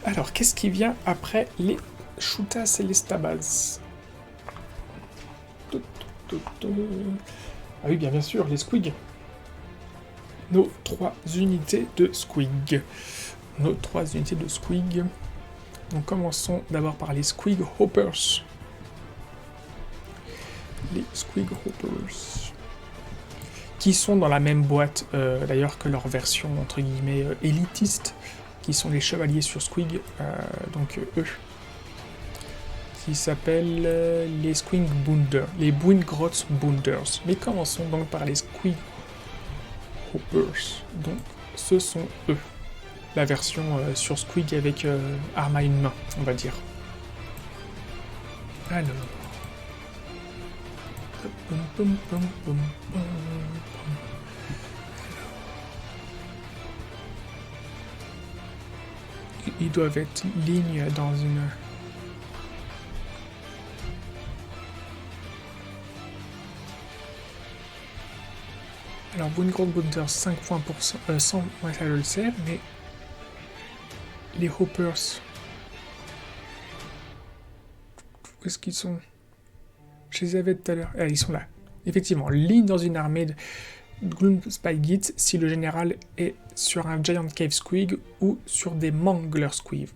Alors, qu'est-ce qui vient après les Chutas et les Stabas? Ah oui, bien sûr, les Squig. Nos 3 unités de Squig. Donc commençons d'abord par les Squig Hoppers. Les Squig Hoppers. Qui sont dans la même boîte, d'ailleurs, que leur version, entre guillemets, élitiste, qui sont les chevaliers sur Squig, donc eux. Qui s'appellent les Squig Bunders, les Boingrotz Bunders. Mais commençons donc par les Squig Hoppers. Donc ce sont eux. La version sur Squig avec arme à une main, on va dire. Alors. Ils doivent être ligne dans une... Alors, Boingrotz Bunders, 5 points pour 100, ouais, ça je le sais, mais les Hoppers, où est-ce qu'ils sont? Je les avais tout à l'heure. Ah, ils sont là. Effectivement, ligne dans une armée de Gloomspygit si le général est sur un Giant Cave Squig ou sur des Mangler Squig.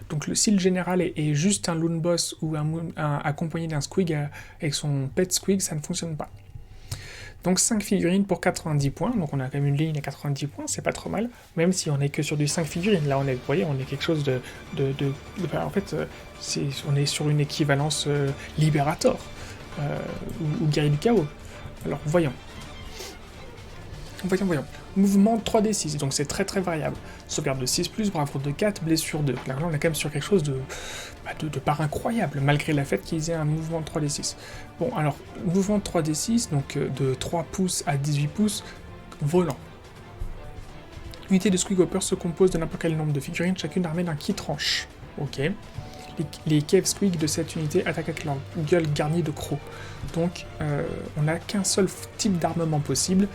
Donc si le général est juste un Loon Boss ou accompagné d'un Squig avec son pet Squig, ça ne fonctionne pas. Donc 5 figurines pour 90 points, donc on a quand même une ligne à 90 points, c'est pas trop mal, même si on est que sur du 5 figurines, là on est, vous voyez, on est quelque chose de en fait, on est sur une équivalence Liberator, ou Guerrier du Chaos. Alors voyons. Mouvement 3d6, donc c'est très très variable. Sauvegarde de 6+, bravoure de 4, blessure 2. Là on est quand même sur quelque chose de part incroyable, malgré le fait qu'ils aient un mouvement de 3d6. Bon, alors, mouvement de 3d6, donc de 3 pouces à 18 pouces, volant. L'unité de Squig Hopper se compose de n'importe quel nombre de figurines, chacune armée d'un qui tranche. Ok. Les Cave Squig de cette unité attaquent avec leur gueule garnie de crocs. Donc, on n'a qu'un seul type d'armement possible.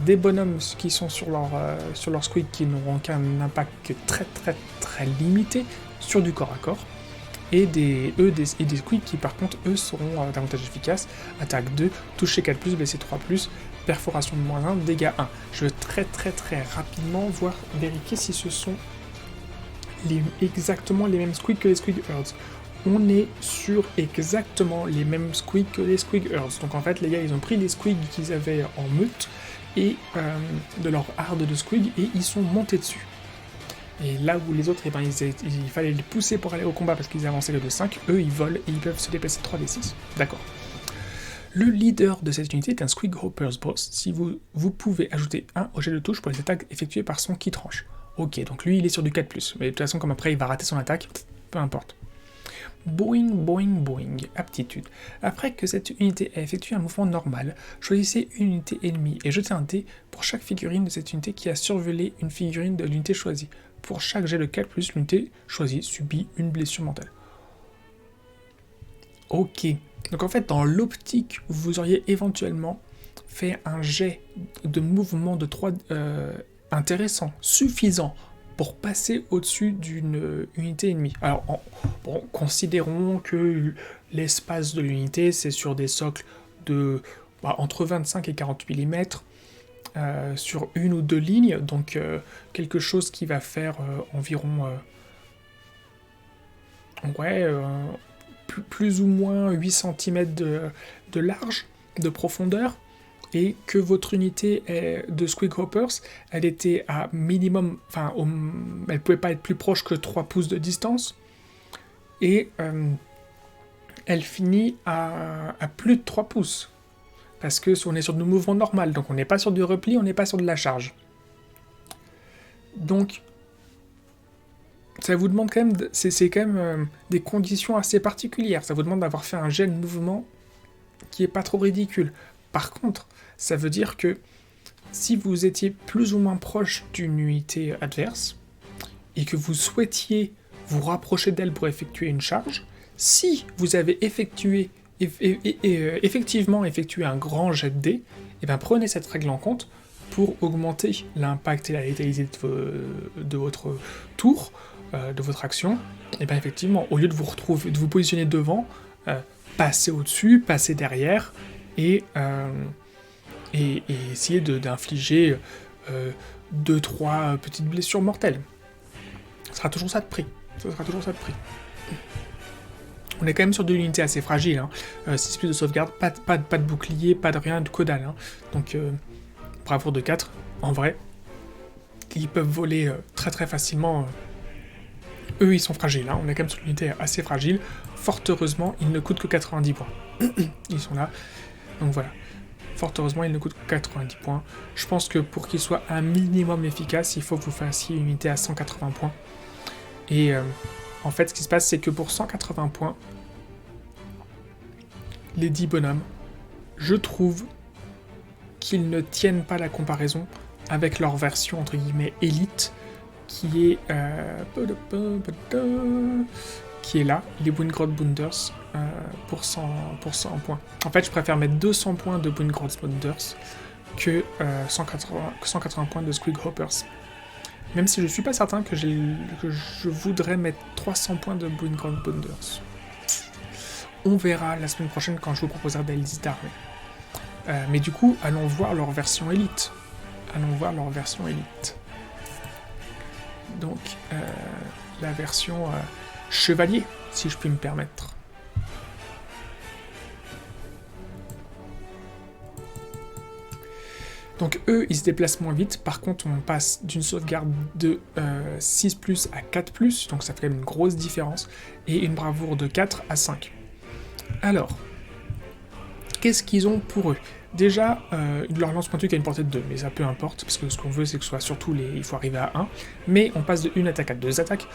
Des bonhommes qui sont sur leur Squig qui n'auront qu'un impact que très très très limité sur du corps à corps. Et des Squig qui par contre eux seront davantage efficaces. Attaque 2, toucher 4+, blessé 3+, perforation de -1, dégâts 1. Je veux très très très rapidement vérifier si ce sont exactement les mêmes Squig que les Squig Earths. On est sur exactement les mêmes Squig que les Squig Earths. Donc en fait les gars ils ont pris les Squig qu'ils avaient en meute et de leur harde de Squig et ils sont montés dessus. Et là où les autres, eh ben, il fallait les pousser pour aller au combat parce qu'ils avançaient que de 5, eux ils volent et ils peuvent se déplacer 3d6. D'accord. Le leader de cette unité est un Squig Hopper's Boss. Si vous pouvez ajouter 1 au jet de touche pour les attaques effectuées par son qui tranche. Ok, donc lui il est sur du 4+, mais de toute façon comme après il va rater son attaque, peu importe. Boing, boing, boing. Aptitude. Après que cette unité ait effectué un mouvement normal, choisissez une unité ennemie et jetez un dé pour chaque figurine de cette unité qui a survolé une figurine de l'unité choisie. Pour chaque jet de 4+, l'unité choisie subit une blessure mentale. Ok. Donc en fait, dans l'optique, vous auriez éventuellement fait un jet de mouvement de 3 intéressant, suffisant, pour passer au-dessus d'une unité ennemie. Alors, considérons que l'espace de l'unité, c'est sur des socles de entre 25 et 40 mm, sur une ou deux lignes, donc quelque chose qui va faire environ plus ou moins 8 cm de large, de profondeur, et que votre unité de Squig Hoppers, elle était à minimum, elle pouvait pas être plus proche que 3 pouces de distance, et elle finit à plus de 3 pouces, parce que on est sur du mouvement normal, donc on n'est pas sur du repli, on n'est pas sur de la charge. Donc, ça vous demande quand même, c'est quand même des conditions assez particulières, ça vous demande d'avoir fait un jet de mouvement qui est pas trop ridicule. Par contre, ça veut dire que si vous étiez plus ou moins proche d'une unité adverse, et que vous souhaitiez vous rapprocher d'elle pour effectuer une charge, si vous avez effectivement effectué un grand jet de dés, et bien prenez cette règle en compte pour augmenter l'impact et la létalité de votre tour, de votre action, et bien effectivement, au lieu de vous retrouver, de vous positionner devant, passez au-dessus, passez derrière, et, et essayer d'infliger 2-3 petites blessures mortelles. Ce sera toujours ça de prix. Ce sera toujours ça de prix. On est quand même sur de l'unité assez fragile, hein. 6 plus de sauvegarde, pas de bouclier, pas de rien, de que dalle. Hein. Donc, bravoure de 4, en vrai, ils peuvent voler très très facilement. Eux, ils sont fragiles, hein. On est quand même sur une unité assez fragile. Fort heureusement, ils ne coûtent que 90 points. Ils sont là. Donc voilà. Fort heureusement, ils ne coûtent que 90 points. Je pense que pour qu'ils soient un minimum efficace, il faut que vous fassiez une unité à 180 points. Et en fait, ce qui se passe, c'est que pour 180 points, les 10 bonhommes, je trouve qu'ils ne tiennent pas la comparaison avec leur version, entre guillemets, élite, qui est là, les Wingrod Bounders, pour 100 points. En fait, je préfère mettre 200 points de Wingrod Bounders que 180 points de Squig Hoppers. Même si je suis pas certain que je voudrais mettre 300 points de Wingrod Bounders. On verra la semaine prochaine quand je vous proposerai des listes d'armées. Mais du coup, allons voir leur version élite. Donc, la version chevalier, si je puis me permettre. Donc eux, ils se déplacent moins vite. Par contre, on passe d'une sauvegarde de 6+, à 4+, donc ça fait quand même une grosse différence. Et une bravoure de 4 à 5. Alors, qu'est-ce qu'ils ont pour eux? Déjà, leur lance pointue qui a une portée de 2, mais ça peu importe, parce que ce qu'on veut, c'est que ce soit surtout il faut arriver à 1. Mais on passe de 1 attaque à 2 attaques.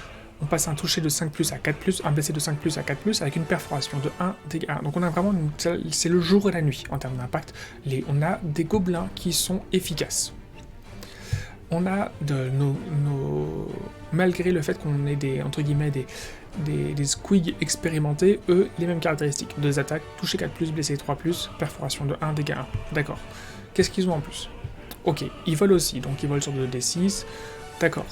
On passe un toucher de 5+, à 4+, un blessé de 5+, à 4+, avec une perforation de 1, dégâts 1. Donc on a vraiment, c'est le jour et la nuit en termes d'impact. On a des gobelins qui sont efficaces. On a malgré le fait qu'on ait des, entre guillemets, des squigs expérimentés, eux, les mêmes caractéristiques. 2 attaques, toucher 4+, blessé 3+, perforation de 1, dégâts 1. D'accord. Qu'est-ce qu'ils ont en plus? Ok, ils volent aussi, donc ils volent sur 2d6. D'accord.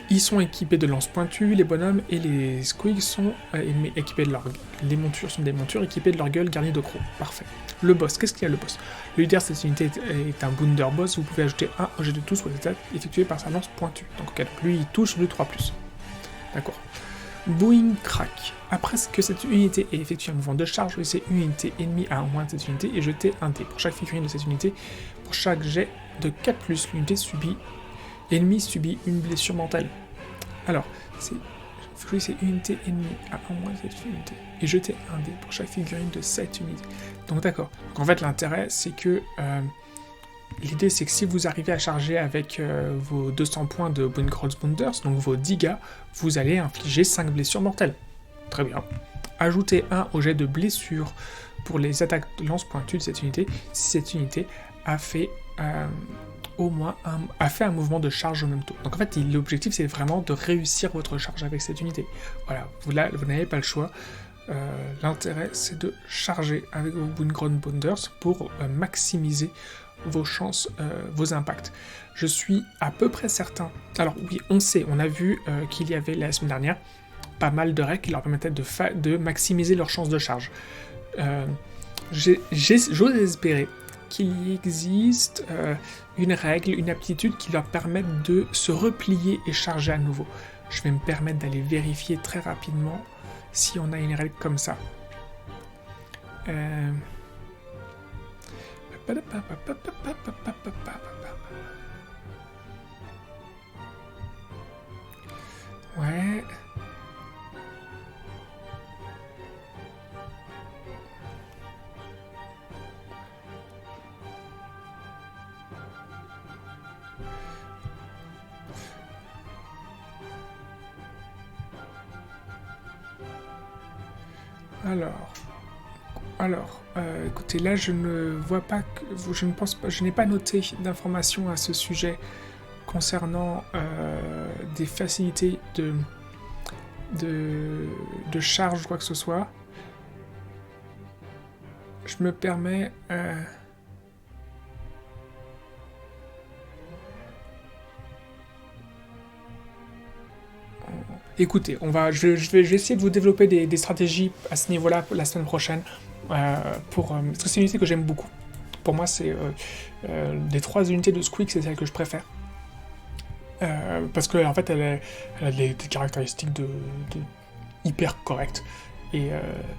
Ils sont équipés de lances pointues, les bonhommes, et les squigs sont équipés de leur... Les montures sont des montures équipées de leur gueule garnie de crocs. Parfait. Le boss, qu'est-ce qu'il y a le boss? Le leader de cette unité est un bounder boss, vous pouvez ajouter un au jet de touche aux attaques effectuées par sa lance pointue. Donc lui, il touche du 3+. D'accord. Boing crack. Après que cette unité ait effectué un mouvement de charge, laissez une unité ennemie à moins de cette unité et jetez un dé. Pour chaque figurine de cette unité, pour chaque jet de 4+, l'unité ennemi subit une blessure mentale. Alors, c'est une unité ennemie à un moins de cette unité et jeter un dé pour chaque figurine de cette unité. Donc d'accord. Donc en fait l'intérêt c'est que l'idée c'est que si vous arrivez à charger avec vos 200 points de Wingrod Bounders, donc vos 10 gars, vous allez infliger 5 blessures mortelles. Très bien. Ajoutez un au jet de blessure pour les attaques de lance pointue de cette unité, si cette unité a fait au moins a fait un mouvement de charge au même taux. Donc en fait, l'objectif c'est vraiment de réussir votre charge avec cette unité. Voilà, vous n'avez pas le choix. L'intérêt c'est de charger avec vos Wingrod Bounders pour maximiser vos chances, vos impacts. Je suis à peu près certain. Alors oui, on a vu qu'il y avait la semaine dernière pas mal de règles qui leur permettaient de maximiser leurs chances de charge. J'ose espérer qu'il existe une règle, une aptitude qui leur permette de se replier et charger à nouveau. Je vais me permettre d'aller vérifier très rapidement si on a une règle comme ça. Ouais. Alors, écoutez, là je ne vois pas, je ne pense pas, je n'ai pas noté d'informations à ce sujet concernant des facilités de charge ou quoi que ce soit. Je me permets... Écoutez, je vais essayer de vous développer des stratégies à ce niveau-là la semaine prochaine, parce que c'est une unité que j'aime beaucoup. Pour moi, c'est des 3 unités de Squeak, c'est celle que je préfère. Parce que en fait, elle a des caractéristiques de hyper correctes. Et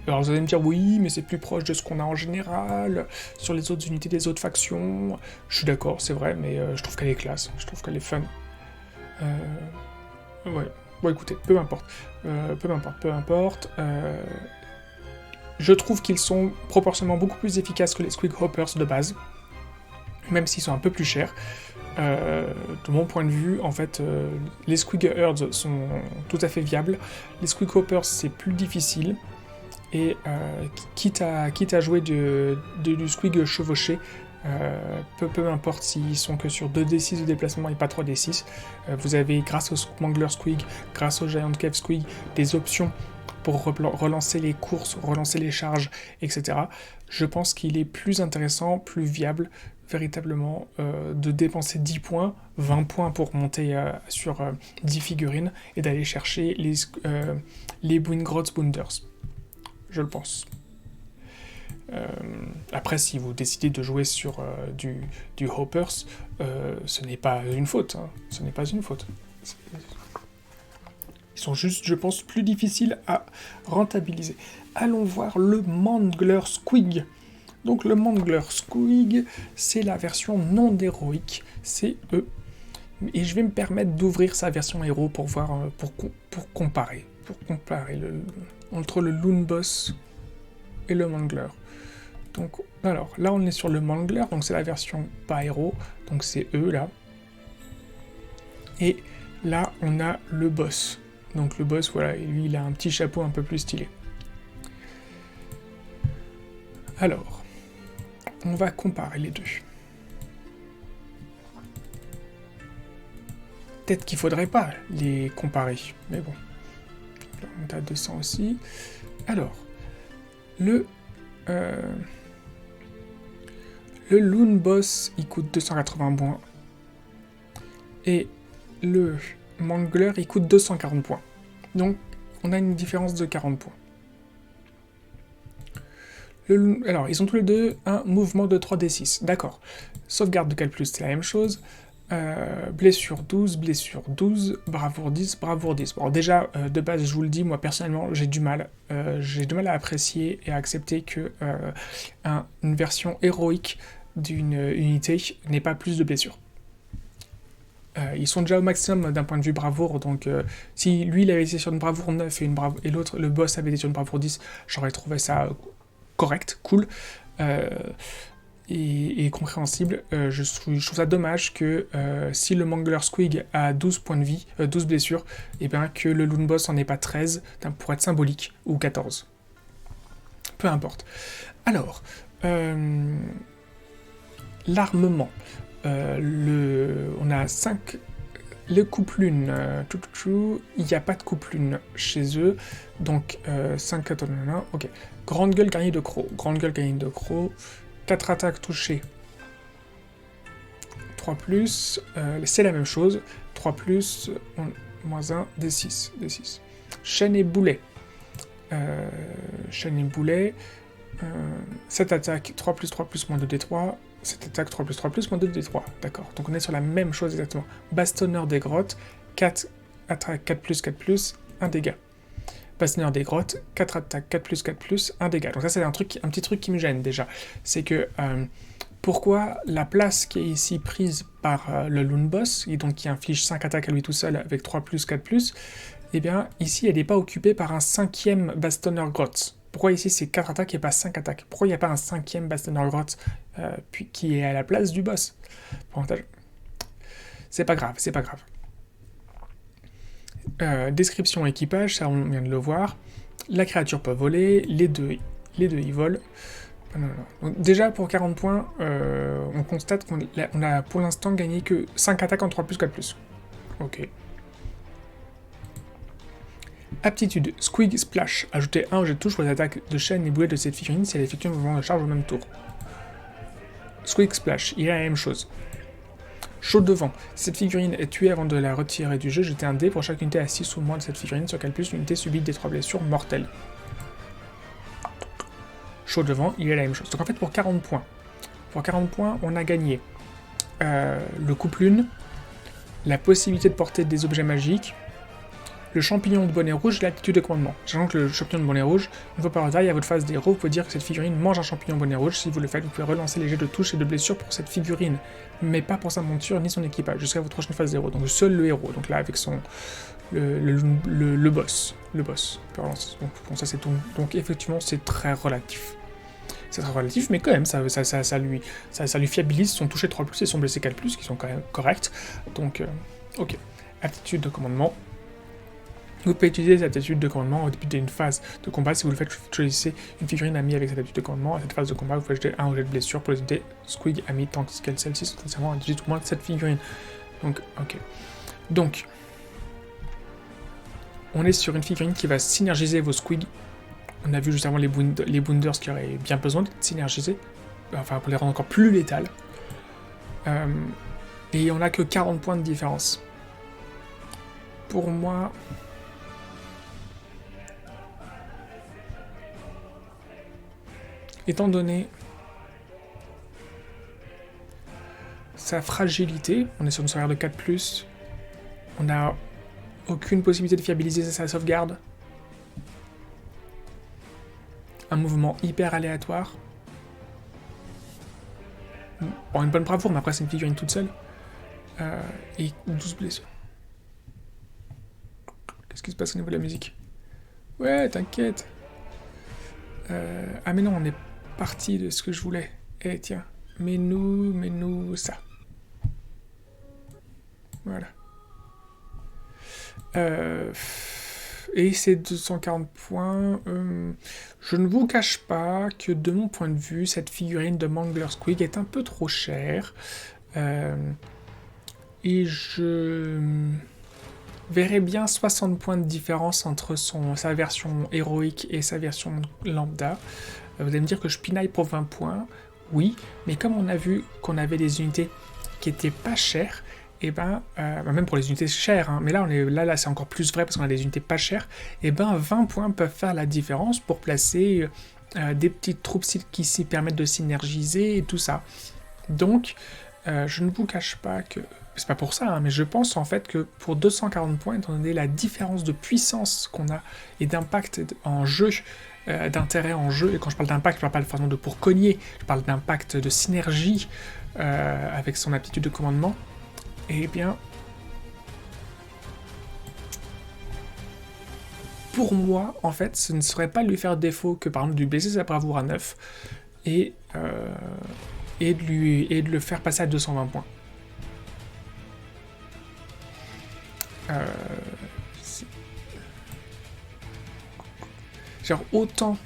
alors vous allez me dire, oui, mais c'est plus proche de ce qu'on a en général, sur les autres unités des autres factions. Je suis d'accord, c'est vrai, mais je trouve qu'elle est classe, je trouve qu'elle est fun. Ouais. Bon, écoutez, peu importe. Peu importe. Je trouve qu'ils sont proportionnellement beaucoup plus efficaces que les Squig Hoppers de base, même s'ils sont un peu plus chers. De mon point de vue, en fait, les Squig Herds sont tout à fait viables. Les Squig Hoppers, c'est plus difficile. Et quitte à jouer du Squig chevauché, peu importe s'ils sont que sur 2d6 de déplacement et pas 3d6, vous avez, grâce au Mangler Squig, grâce au Giant Cave Squig, des options pour relancer les courses, relancer les charges, etc. Je pense qu'il est plus intéressant, plus viable, véritablement, de dépenser 10 points, 20 points pour monter sur 10 figurines, et d'aller chercher les Wingrods Bounders. Je le pense. Après, si vous décidez de jouer sur du Hoppers, ce n'est pas une faute. Hein. Ce n'est pas une faute. Ils sont juste, je pense, plus difficiles à rentabiliser. Allons voir le Mangler Squig. Donc le Mangler Squig, c'est la version non héroïque, c'est eux. Et je vais me permettre d'ouvrir sa version héros pour voir, pour comparer entre le Loon Boss et le Mangler. Donc, alors, là on est sur le Mangler, donc c'est la version pas héros, donc c'est eux là. Et là on a le boss. Donc le boss, voilà, lui il a un petit chapeau un peu plus stylé. Alors, on va comparer les deux. Peut-être qu'il faudrait pas les comparer, mais bon. Là, on est à 200 aussi. Alors, le Loon Boss, il coûte 280 points. Et le Mangler, il coûte 240 points. Donc, on a une différence de 40 points. Alors, ils ont tous les deux un mouvement de 3d6. D'accord. Sauvegarde de Calplus, c'est la même chose. Blessure 12, bravoure 10, bravoure 10. Bon, déjà, de base, je vous le dis, moi, personnellement, j'ai du mal à apprécier et à accepter que une version héroïque d'une unité n'ait pas plus de blessures. Ils sont déjà au maximum d'un point de vue bravoure, donc si lui, il avait été sur une bravoure 9 et l'autre, le boss, avait été sur une bravoure 10, j'aurais trouvé ça correct, cool. Et compréhensible. Je trouve ça dommage que si le Mangler Squig a 12 points de vie, 12 blessures, et bien que le Loon Boss en ait pas 13, pour être symbolique, ou 14. Peu importe. Alors, l'armement. On a 5... Le coupe-lune, il n'y a pas de coupe-lune chez eux, donc 5... ok. Grande gueule gagnée de croc. 4 attaques touchées, 3+, c'est la même chose, 3+, moins 1, D6. Chaîne et boulet. 7 attaques, 3+, moins 2D3, 7 attaques, 3+, moins 2D3, d'accord. Donc on est sur la même chose exactement. Bastonneur des grottes, 4 attaques, 4+, 1 dégât. Bastonneur des grottes, 4 attaques, 4+, 1 dégât. Donc ça c'est un petit truc qui me gêne déjà. C'est que pourquoi la place qui est ici prise par le Loon Boss, et donc qui inflige 5 attaques à lui tout seul avec 3+, 4+, eh bien ici elle n'est pas occupée par un 5e Bastonneur Grottes. Pourquoi ici c'est 4 attaques et pas 5 attaques? Pourquoi il n'y a pas un 5e Bastonneur Grottes qui est à la place du boss? C'est pas grave. Description équipage, ça on vient de le voir. La créature peut voler, les deux ils volent. Donc, déjà pour 40 points, on constate qu'on a pour l'instant gagné que 5 attaques en 3+, 4+. Ok. Aptitude, Squig Splash. Ajoutez 1 au jet de touche pour les attaques de chaîne et boulet de cette figurine si elle effectue un mouvement de charge au même tour. Squig Splash, il y a la même chose. Chaud de vent. Si cette figurine est tuée avant de la retirer du jeu, jetez un dé pour chaque unité à 6 ou moins de cette figurine, sur quel plus l'unité subit des 3 blessures mortelles. Chaud de vent, il est la même chose. Donc en fait, pour 40 points, on a gagné le couple lune, la possibilité de porter des objets magiques, le champignon de bonnet rouge et l'attitude de commandement. Sachant que le champignon de bonnet rouge, une fois par taille, à votre phase d'héros, vous pouvez dire que cette figurine mange un champignon de bonnet rouge. Si vous le faites, vous pouvez relancer les jets de touche et de blessure pour cette figurine, mais pas pour sa monture ni son équipage, jusqu'à votre prochaine phase d'héros. Donc seul le héros, donc là avec son... le boss. Le boss peut relancer. Donc bon, ça c'est tout. Donc effectivement, c'est très relatif. C'est très relatif, mais quand même, ça lui fiabilise son toucher 3+, et son blessé 4+, qui sont quand même corrects. Donc, ok. Aptitude de commandement. Vous pouvez utiliser cette attitude de commandement au début d'une phase de combat. Si vous le faites, choisissez une figurine amie avec cette attitude de commandement. À cette phase de combat, vous pouvez ajouter un objet de blessure pour les unités Squig amies tant qu'elles celles-ci sont essentiellement un 18 ou moins de cette figurine. Donc, ok. Donc, on est sur une figurine qui va synergiser vos Squig. On a vu juste avant les Bounders qui auraient bien besoin d'être synergisés. Enfin, pour les rendre encore plus létales. Et on n'a que 40 points de différence. Pour moi... Étant donné sa fragilité, on est sur une sauvegarde de 4+, on n'a aucune possibilité de fiabiliser sa sauvegarde, un mouvement hyper aléatoire, bon, une bonne bravoure, mais après c'est une figurine toute seule, et 12 blessures. Qu'est-ce qui se passe au niveau de la musique? Ouais, t'inquiète. Ah mais non, on est parti de ce que je voulais. Eh tiens, mets-nous ça. Voilà. Et ces 240 points, je ne vous cache pas que de mon point de vue, cette figurine de Mangler Squig est un peu trop chère. Et je verrais bien 60 points de différence entre sa version héroïque et sa version lambda. Vous allez me dire que je pinaille pour 20 points, oui, mais comme on a vu qu'on avait des unités qui étaient pas chères, et même pour les unités chères, hein, mais là c'est encore plus vrai parce qu'on a des unités pas chères, et 20 points peuvent faire la différence pour placer des petites troupes qui s'y permettent de synergiser et tout ça. Donc, je ne vous cache pas que... C'est pas pour ça, hein, mais je pense en fait que pour 240 points, étant donné la différence de puissance qu'on a et d'impact en jeu, d'intérêt en jeu, et quand je parle d'impact, je parle pas de façon de pour cogner, je parle d'impact de synergie avec son aptitude de commandement, et bien, pour moi, en fait, ce ne serait pas lui faire défaut que par exemple de lui baisser sa bravoure à 9 et de le faire passer à 220 points. Genre autant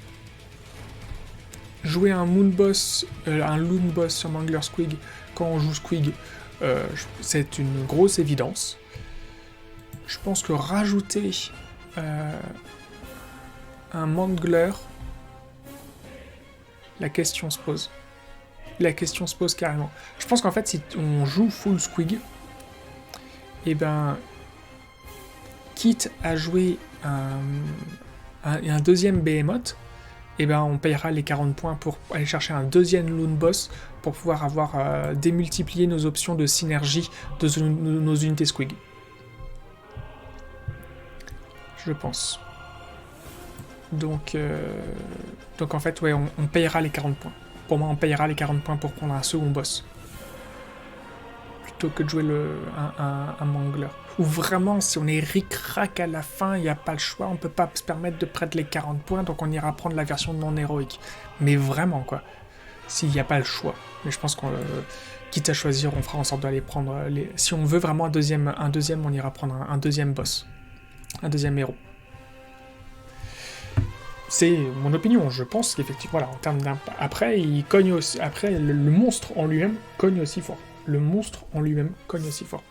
jouer un Moon Boss, un Loon Boss sur Mangler Squig quand on joue Squig, c'est une grosse évidence. Je pense que rajouter un Mangler, la question se pose. La question se pose carrément. Je pense qu'en fait, si on joue full Squig, et ben, quitte à jouer un deuxième Behemoth, et ben on payera les 40 points pour aller chercher un deuxième Loon Boss pour pouvoir avoir démultiplié nos options de synergie de nos unités Squig. Je pense. Donc en fait, ouais, on payera les 40 points. Pour moi, on payera les 40 points pour prendre un second boss. Plutôt que de jouer un Mangler. Ou vraiment, si on est ric-rac à la fin, il n'y a pas le choix, on peut pas se permettre de prendre les 40 points, donc on ira prendre la version non héroïque. Mais vraiment, quoi. S'il n'y a pas le choix. Mais je pense qu'on, quitte à choisir, on fera en sorte d'aller prendre les... Si on veut vraiment un deuxième, on ira prendre un deuxième boss. Un deuxième héros. C'est mon opinion, je pense qu'effectivement, voilà, en termes d'impact. Après, il cogne aussi... Après, le monstre en lui-même cogne aussi fort. Le monstre en lui-même cogne aussi fort.